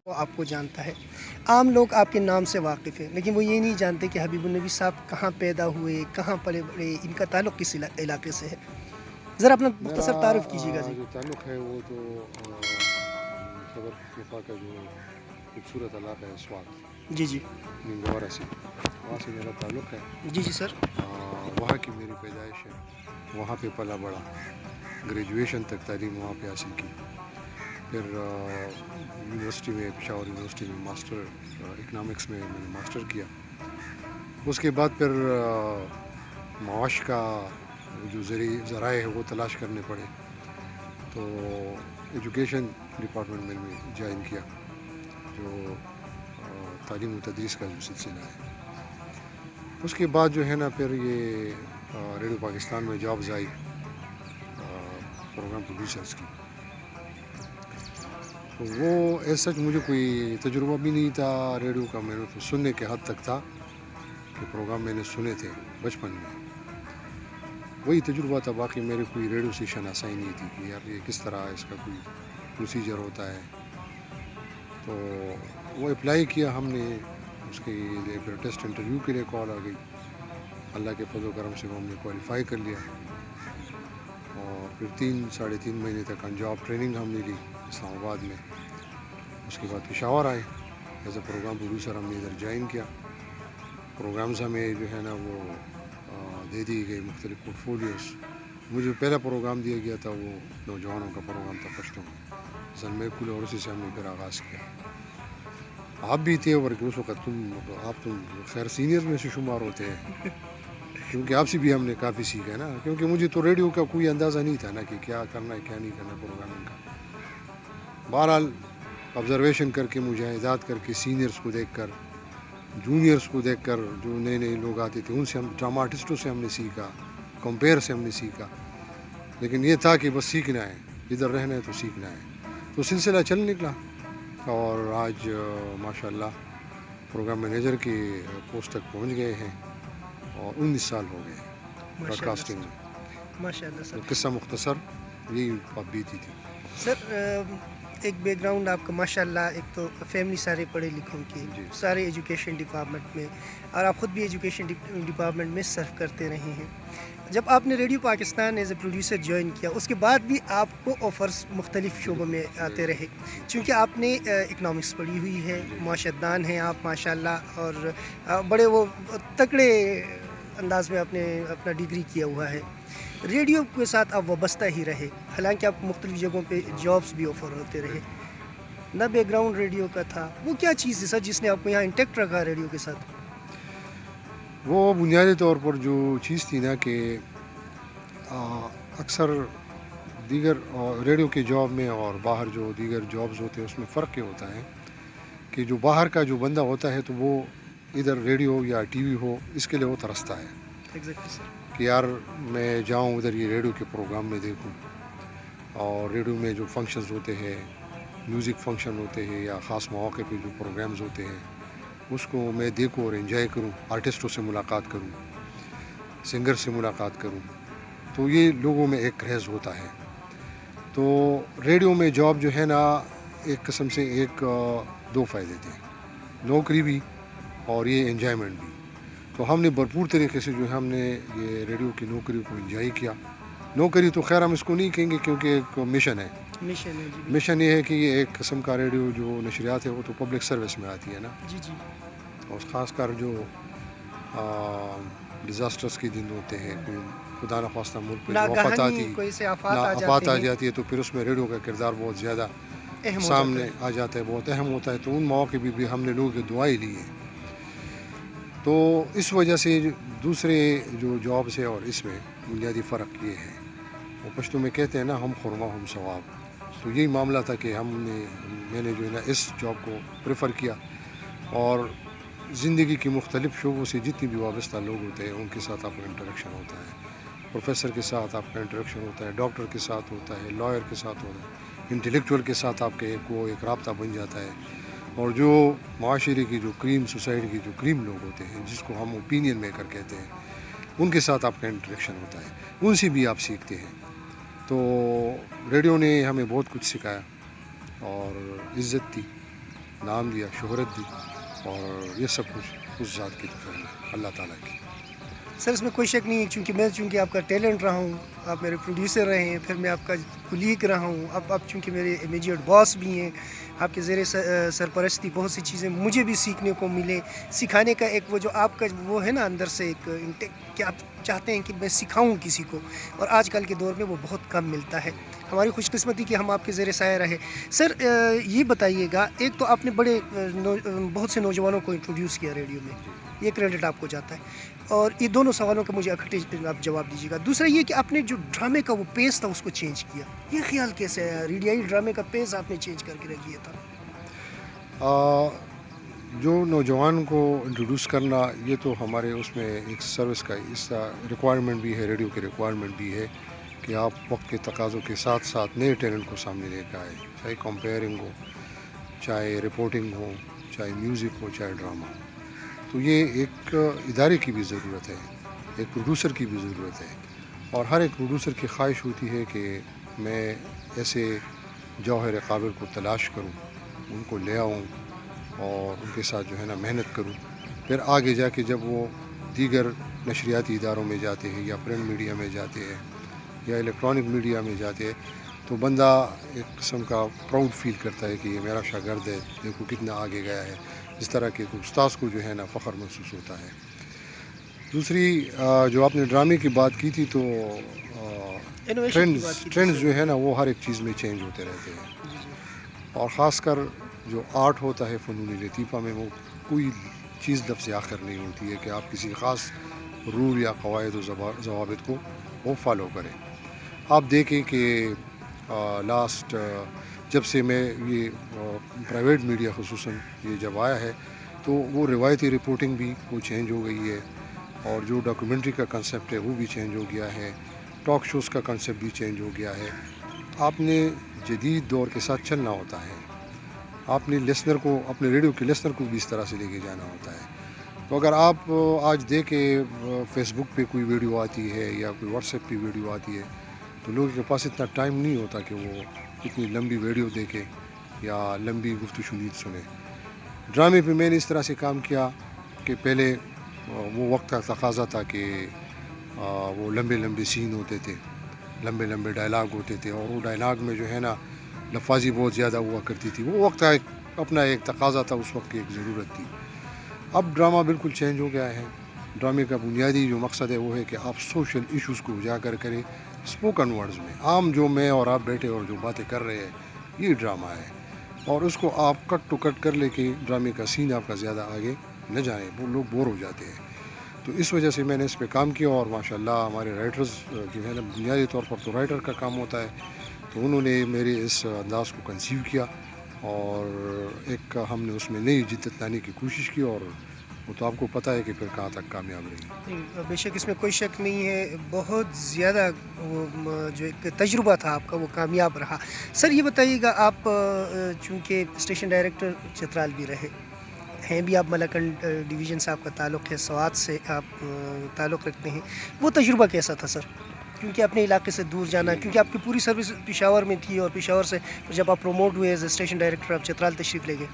وہ آپ کو جانتا ہے. عام لوگ آپ کے نام سے واقف ہیں لیکن وہ یہ نہیں جانتے کہ حبیب النبی صاحب کہاں پیدا ہوئے, کہاں پلے بڑے, ان کا تعلق کس علاقے سے ہے. ذرا اپنا مختصر تعارف کیجیے گا. میرا جی جو تعلق ہے وہ تو خیبر پختونخوا کا جو خوبصورت علاقہ ہے سوات جی جی گوارا سے, وہاں سے میرا تعلق ہے. جی جی سر. وہاں کی میری پیدائش ہے, وہاں پہ پلا بڑا, گریجویشن تک تعلیم وہاں پہ حاصل کی. پھر یونیورسٹی میں, پشاور یونیورسٹی میں ماسٹر اکنامکس میں نے ماسٹر کیا. اس کے بعد پھر معاش کا جو ذرائع ہے وہ تلاش کرنے پڑے, تو ایجوکیشن ڈپارٹمنٹ میں جوائن کیا, جو تعلیم و تدریس کا جو سلسلہ ہے. اس کے بعد جو ہے نا پھر یہ ریڈیو پاکستان میں جابز آئی پروگرام پروڈیوسرس کی. تو وہ ایسا مجھے کوئی تجربہ بھی نہیں تھا ریڈیو کا, میں نے تو سننے کے حد تک تھا کہ پروگرام میں نے سنے تھے بچپن میں, وہی تجربہ تھا. باقی میرے کوئی ریڈیو سے شناسائی نہیں تھی کہ یار یہ کس طرح اس کا کوئی پروسیجر ہوتا ہے. تو وہ اپلائی کیا ہم نے, اس کے لیے پھر ٹیسٹ انٹرویو کے لیے کال آ گئی. اللہ کے فضل و کرم سے وہ ہم نے کوالیفائی کر لیا, اور پھر 3-3.5 مہینے تک آن جاب ٹریننگ ہم نے لی اسلام آباد میں. اس کے بعد پشاور آئے ایز اے پروگرام پروڈیوسر, ہم نے ادھر جوائن کیا. پروگرامز ہمیں جو ہے نا وہ دے دی گئی مختلف پورٹ فولیوز. مجھے پہلا پروگرام دیا گیا تھا وہ نوجوانوں کا پروگرام تھا پشتوں میں, زلمے کل, اور اسی سے ہم نے پھر آغاز کیا. آپ بھی تھے اور اس وقت آپ خیر سینئر میں سے شمار ہوتے ہیں, کیونکہ آپ سے بھی ہم نے کافی سیکھا ہے نا. کیونکہ مجھے تو ریڈیو کا کوئی اندازہ نہیں تھا نا کہ کیا کرنا ہے کیا نہیں کرنا پروگرامنگ کا. بہرحال آبزرویشن کر کے, مشاہدات کر کے, سینئرس کو دیکھ کر, جونیئرس کو دیکھ کر, جو نئے نئے لوگ آتے تھے ان سے, ہم ڈرامہ آرٹسٹوں سے ہم نے سیکھا, کمپیئر سے ہم نے سیکھا. لیکن یہ تھا کہ بس سیکھنا ہے, ادھر رہنا ہے تو سیکھنا ہے. تو سلسلہ چل نکلا, اور آج ماشاء اللہ پروگرام مینیجر کی پوسٹ تک پہنچ گئے ہیں, اور 19 سال ہو گئے براڈ کاسٹنگ میں. ماشاء اللہ سر. قصہ مختصر یہی بات بیتی تھی. سر ایک بیک گراؤنڈ آپ کا ماشاء اللہ, ایک تو فیملی سارے پڑھے لکھوں کی, سارے ایجوکیشن ڈپارٹمنٹ میں, اور آپ خود بھی ایجوکیشن ڈپارٹمنٹ میں سرو کرتے رہے ہیں. جب آپ نے radio Pakistan as a producer join کیا, اس کے بعد بھی آپ کو آفرز مختلف شعبوں میں آتے رہے, چونکہ آپ نے اکنامکس پڑھی ہوئی ہے, معاشرت دان ہیں آپ ماشاء اللہ, اور بڑے وہ تکڑے انداز میں آپ نے اپنا ڈگری کیا ہوا ہے. ریڈیو کے ساتھ آپ وابستہ ہی رہے, حالانکہ آپ مختلف جگہوں پہ جابس بھی آفر ہوتے رہے. نہ بیک گراؤنڈ ریڈیو کا تھا, وہ کیا چیز ہے سر جس نے آپ کو یہاں انٹیکٹ رکھا ریڈیو کے ساتھ؟ وہ بنیادی طور پر جو چیز تھی نا کہ اکثر دیگر ریڈیو کے جاب میں اور باہر جو دیگر جابز ہوتے ہیں اس میں فرق یہ ہوتا ہے کہ جو باہر کا جو بندہ ہوتا ہے تو وہ ادھر ریڈیو یا ٹی وی ہو اس کے لیے وہ ترستا ہے کہ یار میں جاؤں ادھر یہ ریڈیو کے پروگرام میں دیکھوں, اور ریڈیو میں جو فنکشنز ہوتے ہیں, میوزک فنکشن ہوتے ہیں یا خاص مواقع پہ جو پروگرامز ہوتے ہیں اس کو میں دیکھوں اور انجوائے کروں, آرٹسٹوں سے ملاقات کروں, سنگر سے ملاقات کروں. تو یہ لوگوں میں ایک کریز ہوتا ہے. تو ریڈیو میں جاب جو ہے نا ایک قسم سے ایک 2 فائدے تھے, نوکری بھی اور یہ انجوائمنٹ بھی. تو ہم نے بھرپور طریقے سے جو ہے ہم نے یہ ریڈیو کی نوکری کو انجوائے کیا. نوکری تو خیر ہم اس کو نہیں کہیں گے کیونکہ ایک مشن ہے. مشن یہ ہے کہ یہ ایک قسم کا ریڈیو جو نشریات ہے وہ تو پبلک سروس میں آتی ہے نا. اور خاص کر جو ڈیزاسٹرس کے دن ہوتے ہیں, کوئی خدا نخواستہ ملک پہ آفات آ جاتی ہے, تو پھر اس میں ریڈیو کا کردار بہت زیادہ سامنے آ جاتا ہے, بہت اہم ہوتا ہے. تو ان مواقع بھی ہم نے لوگوں کی دعائیں لی ہیں. تو اس وجہ سے دوسرے جو جابس ہے اور اس میں بنیادی فرق یہ ہے, وہ پشتو میں کہتے ہیں نا ہم خرما ہم ثواب. تو یہی معاملہ تھا کہ میں نے جو ہے نا اس جاب کو پریفر کیا, اور زندگی کی مختلف شعبوں سے جتنی بھی وابستہ لوگ ہوتے ہیں ان کے ساتھ آپ کا انٹریکشن ہوتا ہے. پروفیسر کے ساتھ آپ کا انٹریکشن ہوتا ہے, ڈاکٹر کے ساتھ ہوتا ہے, لائر کے ساتھ ہوتا ہے, انٹلیکچوئل کے ساتھ آپ کے ایک رابطہ بن جاتا ہے. اور جو معاشرے کی جو کریم, سوسائٹی کی جو کریم لوگ ہوتے ہیں جس کو ہم اوپینین میکر کہتے ہیں, ان کے ساتھ آپ کا انٹریکشن ہوتا ہے, ان سے بھی آپ سیکھتے ہیں. تو ریڈیو نے ہمیں بہت کچھ سکھایا اور عزت دی. نام دیا، شہرت دی، اور یہ سب کچھ اس ذات کی توفیق ہے، اللہ تعالیٰ کی۔ سر اس میں کوئی شک نہیں ہے، چونکہ آپ کا ٹیلنٹ رہا ہوں، آپ میرے پروڈیوسر رہے ہیں، پھر میں آپ کا کولیگ رہا ہوں، اب آپ چونکہ میرے امیجیٹ باس بھی ہیں، آپ کے زیر سرپرستی بہت سی چیزیں مجھے بھی سیکھنے کو ملے، سکھانے کا ایک وہ جو آپ کا وہ ہے نا اندر سے ایک کہ آپ چاہتے ہیں کہ میں سکھاؤں کسی کو، اور آج کل کے دور میں وہ بہت کم ملتا ہے۔ ہماری خوش قسمتی کہ ہم آپ کے زیر سایہ رہے۔ سر یہ بتائیے گا، ایک تو آپ نے بہت سے نوجوانوں کو انٹروڈیوس کیا ریڈیو میں، یہ کریڈٹ آپ کو جاتا ہے، اور یہ دونوں سوالوں کا مجھے اکٹھے آپ جواب دیجیے گا۔ دوسرا یہ کہ آپ نے جو ڈرامے کا وہ پیس تھا اس کو چینج کیا، یہ خیال کیسے آیا؟ ریڈیائی ڈرامے کا پیس آپ نے چینج کر کے رکھ دیا تھا۔ جو نوجوان کو انٹروڈیوس کرنا، یہ تو ہمارے اس میں ایک سروس کا اس ریکوائرمنٹ بھی ہے، ریڈیو کی ریکوائرمنٹ بھی ہے کہ آپ وقت کے تقاضوں کے ساتھ ساتھ نئے ٹیلنٹ کو سامنے لے کے آئے، چاہے کمپیئرنگ ہو، چاہے رپورٹنگ ہو، چاہے میوزک ہو، چاہے ڈرامہ ہو۔ تو یہ ایک ادارے کی بھی ضرورت ہے، ایک پروڈیوسر کی بھی ضرورت ہے، اور ہر ایک پروڈیوسر کی خواہش ہوتی ہے کہ میں ایسے جوہر قابل کو تلاش کروں، ان کو لے آؤں اور ان کے ساتھ جو ہے نا محنت کروں، پھر آگے جا کے جب وہ دیگر نشریاتی اداروں میں جاتے ہیں، یا پرنٹ میڈیا میں جاتے ہیں، یا الیکٹرانک میڈیا میں جاتے ہیں، تو بندہ ایک قسم کا پراؤڈ فیل کرتا ہے کہ یہ میرا شاگرد ہے، دیکھو کتنا آگے گیا ہے، اس طرح کے استاذ کو جو ہے نا فخر محسوس ہوتا ہے۔ دوسری جو آپ نے ڈرامے کی بات کی تھی، تو ٹرینڈز جو ہے نا وہ ہر ایک چیز میں چینج ہوتے رہتے ہیں، اور خاص کر جو آرٹ ہوتا ہے فنون لطیفہ میں، وہ کوئی چیز لفظ آخر نہیں ہوتی ہے کہ آپ کسی خاص رول یا قواعد و ضوابط کو وہ فالو کریں۔ آپ دیکھیں کہ لاسٹ جب سے میں یہ پرائیویٹ میڈیا خصوصاً یہ جب آیا ہے، تو وہ روایتی رپورٹنگ بھی وہ چینج ہو گئی ہے، اور جو ڈاکیومنٹری کا کنسیپٹ ہے وہ بھی چینج ہو گیا ہے، ٹاک شوز کا کنسیپٹ بھی چینج ہو گیا ہے۔ آپ نے جدید دور کے ساتھ چلنا ہوتا ہے، آپ نے لسنر کو، اپنے ریڈیو کے لسنر کو بھی اس طرح سے لے کے جانا ہوتا ہے۔ تو اگر آپ آج دیکھیں فیس بک پہ کوئی ویڈیو آتی ہے یا کوئی واٹس ایپ پہ ویڈیو آتی ہے، تو لوگوں کے پاس اتنا ٹائم نہیں ہوتا کہ وہ اتنی لمبی ویڈیو دیکھیں یا لمبی گفت و شنید سنیں۔ ڈرامے پہ میں نے اس طرح سے کام کیا کہ پہلے وہ وقت کا تقاضا تھا کہ وہ لمبے لمبے سین ہوتے تھے، لمبے لمبے ڈائلاگ ہوتے تھے، اور وہ ڈائلاگ میں جو ہے نا لفاظی بہت زیادہ ہوا کرتی تھی۔ وہ وقت کا اپنا ایک تقاضا تھا، اس وقت کی ایک ضرورت تھی۔ اب ڈرامہ بالکل چینج ہو گیا ہے۔ ڈرامے کا بنیادی جو مقصد ہے وہ ہے کہ آپ سوشل ایشوز کو اجاگر کریں اسپوکن ورڈز میں، عام جو میں اور آپ بیٹھے اور جو باتیں کر رہے ہیں، یہ ڈرامہ ہے، اور اس کو آپ کٹ ٹو کٹ کر لے کے ڈرامے کا سین آپ کا زیادہ آگے نہ جائیں، وہ لوگ بور ہو جاتے ہیں۔ تو اس وجہ سے میں نے اس پہ کام کیا، اور ماشاءاللہ ہمارے رائٹرز جو ہے نا، بنیادی طور پر تو رائٹر کا کام ہوتا ہے، تو انہوں نے میرے اس انداز کو کنسیو کیا، اور ایک ہم نے اس میں نئی جدت لانے کی کوشش کی، اور وہ تو آپ کو پتہ ہے کہ پھر کہاں تک کامیاب رہی۔ بے شک اس میں کوئی شک نہیں ہے، بہت زیادہ وہ جو ایک تجربہ تھا آپ کا وہ کامیاب رہا۔ سر یہ بتائیے گا، آپ چونکہ اسٹیشن ڈائریکٹر چترال بھی رہے ہیں، بھی آپ ملاکنڈ ڈویژن سے آپ کا تعلق ہے، سوات سے آپ تعلق رکھتے ہیں، وہ تجربہ کیسا تھا سر؟ کیونکہ اپنے علاقے سے دور جانا، کیونکہ آپ کی پوری سروس پشاور میں تھی، اور پشاور سے جب آپ پروموٹ ہوئے ایز اسٹیشن ڈائریکٹر آپ چترال تشریف لے گئے۔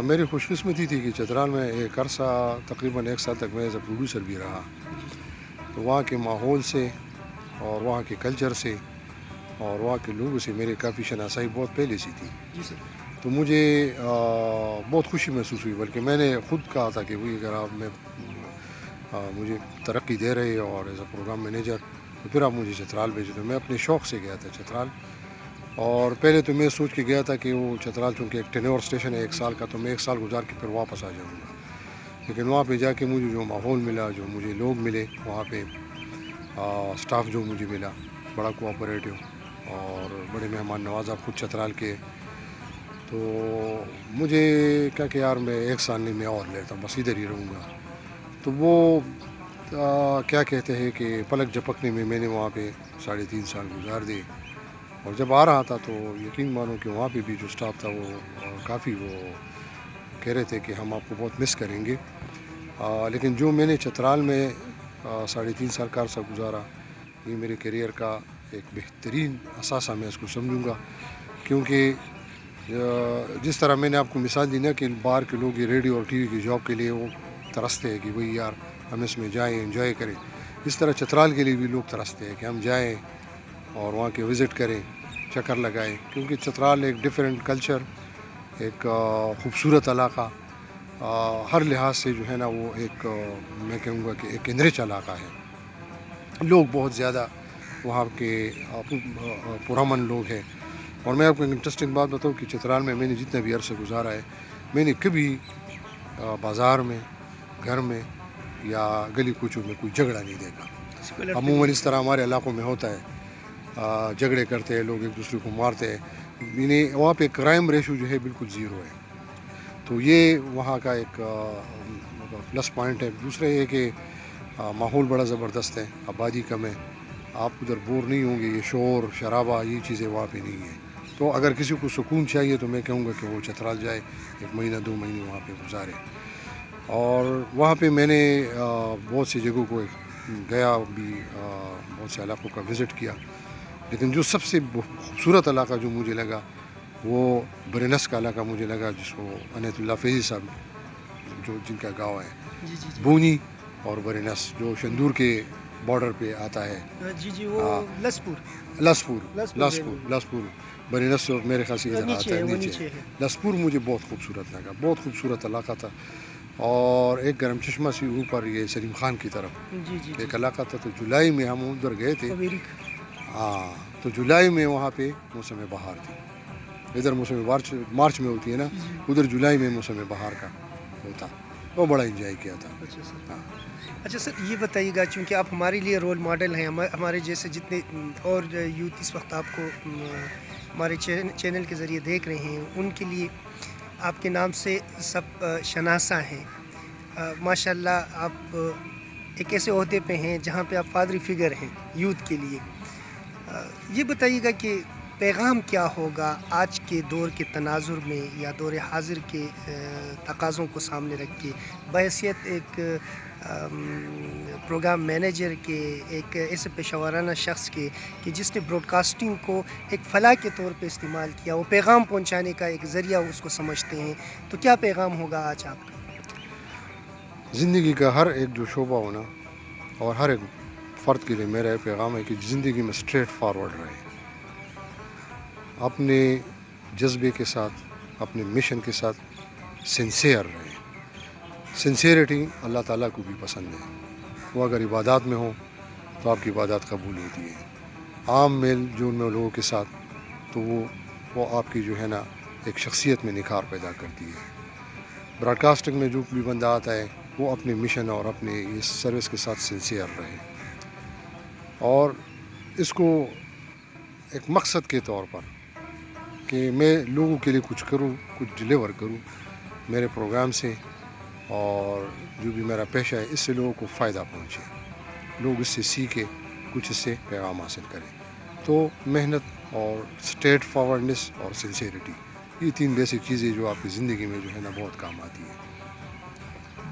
میری خوش قسمتی تھی کہ چترال میں ایک عرصہ تقریباً 1 سال تک میں ایز اے پروڈیوسر بھی رہا، تو وہاں کے ماحول سے اور وہاں کے کلچر سے اور وہاں کے لوگوں سے میری کافی شناسائی بہت پہلے سے تھی۔ جی سر۔ تو مجھے بہت خوشی محسوس ہوئی، بلکہ میں نے خود کہا تھا کہ وہی اگر آپ میں مجھے ترقی دے رہے اور ایز اے پروگرام مینیجر، تو پھر آپ مجھے چترال بھیجے۔ تو میں اپنے شوق سے گیا تھا چترال، اور پہلے تو میں سوچ کے گیا تھا کہ وہ چترال چونکہ ایک ٹینور اسٹیشن ہے 1 سال کا، تو میں 1 سال گزار کے پھر واپس آ جاؤں گا، لیکن وہاں پہ جا کے مجھے جو ماحول ملا، جو مجھے لوگ ملے وہاں پہ، اسٹاف جو مجھے ملا بڑا کوآپریٹو اور بڑے مہمان نواز، آپ خود چترال کے، تو مجھے کیا کہ یار میں 1 سال نہیں، میں اور لیتا ہوں، بس ادھر ہی رہوں گا۔ تو وہ کیا کہتے ہیں کہ پلک جھپکنے میں میں نے وہاں پہ 3.5 سال گزار دیے، اور جب آ رہا تھا تو یقین مانو کہ وہاں پہ بھی جو اسٹاف تھا وہ کافی وہ کہہ رہے تھے کہ ہم آپ کو بہت مس کریں گے، لیکن جو میں نے چترال میں 3.5 سال کا عرصہ گزارا، یہ میرے کیریئر کا ایک بہترین اثاثہ میں اس کو سمجھوں گا، کیونکہ جس طرح میں نے آپ کو مثال دی نا کہ باہر کے لوگ یہ ریڈیو اور ٹی وی کی جاب کے لیے وہ ترستے ہیں کہ بھئی یار ہم اس میں جائیں انجوائے کریں، اس طرح چترال کے لیے بھی لوگ ترستے ہیں کہ ہم جائیں اور وہاں کے وزٹ کریں، چکر لگائیں، کیونکہ چترال ایک ڈیفرنٹ کلچر، ایک خوبصورت علاقہ، ہر لحاظ سے جو ہے نا وہ ایک میں کہوں گا کہ ایک انرچ علاقہ ہے، لوگ بہت زیادہ وہاں کے پرامن لوگ ہیں۔ اور میں آپ کو ایک انٹرسٹنگ بات بتاؤں کہ چترال میں نے جتنا بھی عرصہ گزارا ہے، میں نے کبھی بازار میں، گھر میں یا گلی کوچوں میں کوئی جھگڑا نہیں دیکھا۔ عموماً اس طرح ہمارے علاقوں میں ہوتا ہے، جھگڑے کرتے ہیں لوگ، ایک دوسرے کو مارتے ہیں، یعنی وہاں پہ کرائم ریشو جو ہے بالکل زیرو ہے، تو یہ وہاں کا ایک پلس پوائنٹ ہے۔ دوسرا یہ کہ ماحول بڑا زبردست ہے، آبادی کم ہے، آپ ادھر بور نہیں ہوں گے، یہ شور شرابہ یہ چیزیں وہاں پہ نہیں ہیں۔ تو اگر کسی کو سکون چاہیے تو میں کہوں گا کہ وہ چترال جائے، 1 مہینہ 2 مہینے وہاں پہ گزارے۔ اور وہاں پہ میں نے بہت سی جگہوں کو گیا بھی، بہت سے علاقوں کا وزٹ کیا، لیکن جو سب سے خوبصورت علاقہ جو مجھے لگا وہ برینس کا علاقہ مجھے لگا، جس کو عنایت اللہ فیضی صاحب جن کا گاؤں ہے بونی اور برینس، جو شندور کے بارڈر پہ آتا ہے۔ جی وہ لسپور برینس میرے خیال سے ادھر آتا ہے، نیچے لسپور مجھے بہت خوبصورت لگا، بہت خوبصورت علاقہ تھا۔ اور ایک گرم چشمہ سے اوپر یہ سلیم خان کی طرف ایک علاقہ تھا، تو جولائی میں ہم ادھر گئے تھے، تو جولائی میں وہاں پہ موسم بہار تھی، ادھر موسم مارچ میں ہوتی ہے نا، ادھر جولائی میں موسم بہار کا ہوتا، وہ بڑا انجوائے کیا تھا۔ اچھا سر، یہ بتائیے گا، چونکہ آپ ہمارے لیے رول ماڈل ہیں، ہمارے جیسے جتنے اور یوتھ اس وقت آپ کو ہمارے چینل کے ذریعے دیکھ رہے ہیں، ان کے لیے آپ کے نام سے سب شناسا ہیں، ماشاءاللہ آپ ایک ایسے عہدے پہ ہیں جہاں پہ آپ فادری فگر ہیں یوتھ کے لیے۔ یہ بتائیے گا کہ پیغام کیا ہوگا آج کے دور کے تناظر میں یا دور حاضر کے تقاضوں کو سامنے رکھ کے، بحیثیت ایک پروگرام مینیجر کے، ایک ایسے پیشہ ورانہ شخص کے کہ جس نے براڈ کاسٹنگ کو ایک فلاح کے طور پہ استعمال کیا، وہ پیغام پہنچانے کا ایک ذریعہ اس کو سمجھتے ہیں، تو کیا پیغام ہوگا آج آپ کا؟ زندگی کا ہر ایک جو شعبہ ہونا اور ہر ایک فرد کے لیے میرا یہ پیغام ہے کہ زندگی میں اسٹریٹ فارورڈ رہے، اپنے جذبے کے ساتھ، اپنے مشن کے ساتھ سنسیئر رہے۔ سنسیئرٹی اللہ تعالیٰ کو بھی پسند ہے، وہ اگر عبادات میں ہو تو آپ کی عبادات قبول ہوتی ہے، عام میل جول میں لوگوں کے ساتھ تو وہ آپ کی جو ہے نا ایک شخصیت میں نکھار پیدا کرتی ہے۔ براڈ کاسٹنگ میں جو بھی بندہ آتا ہے وہ اپنے مشن اور اپنے اس سروس کے ساتھ سنسیئر رہے، اور اس کو ایک مقصد کے طور پر کہ میں لوگوں کے لیے کچھ کروں، کچھ ڈیلیور کروں میرے پروگرام سے، اور جو بھی میرا پیشہ ہے اس سے لوگوں کو فائدہ پہنچے، لوگ اس سے سیکھے، کچھ اس سے پیغام حاصل کریں۔ تو محنت اور اسٹریٹ فارورڈنس اور سنسیئرٹی، یہ 3 بیسک چیزیں جو آپ کی زندگی میں جو ہے نا بہت کام آتی ہیں۔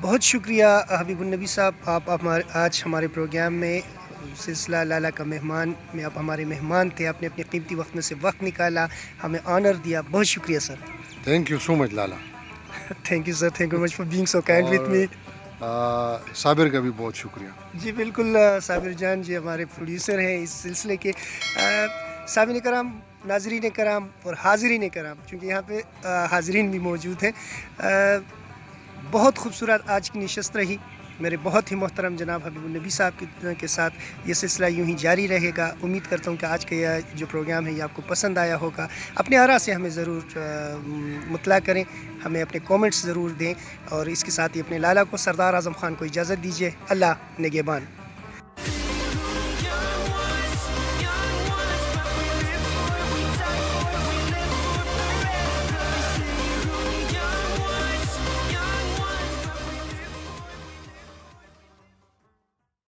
بہت شکریہ حبیب النبی صاحب، آپ آج ہمارے پروگرام میں سلسلہ لالا کا مہمان میں آپ ہمارے مہمان تھے، آپ نے اپنے قیمتی وقت میں سے وقت نکالا، ہمیں آنر دیا، بہت شکریہ sir. Thank you so much لالا۔ Thank you sir, thank you much for being so kind with me. Sabir کا بھی بہت شکریہ۔ جی بالکل، صابر جان جی ہمارے پروڈیوسر ہیں اس سلسلے کے۔ سامعین کرام، ناظرین کرام اور حاضرین کرام، چونکہ یہاں پہ حاضرین بھی موجود ہیں، بہت خوبصورت آج کی نشست رہی میرے بہت ہی محترم جناب حبیب النبی صاحب کے ساتھ۔ یہ سلسلہ یوں ہی جاری رہے گا۔ امید کرتا ہوں کہ آج کا یہ جو پروگرام ہے یہ آپ کو پسند آیا ہوگا۔ اپنے آراء سے ہمیں ضرور مطلع کریں، ہمیں اپنے کومنٹس ضرور دیں، اور اس کے ساتھ ہی اپنے لالا کو، سردار اعظم خان کو اجازت دیجیے۔ اللہ نگہبان۔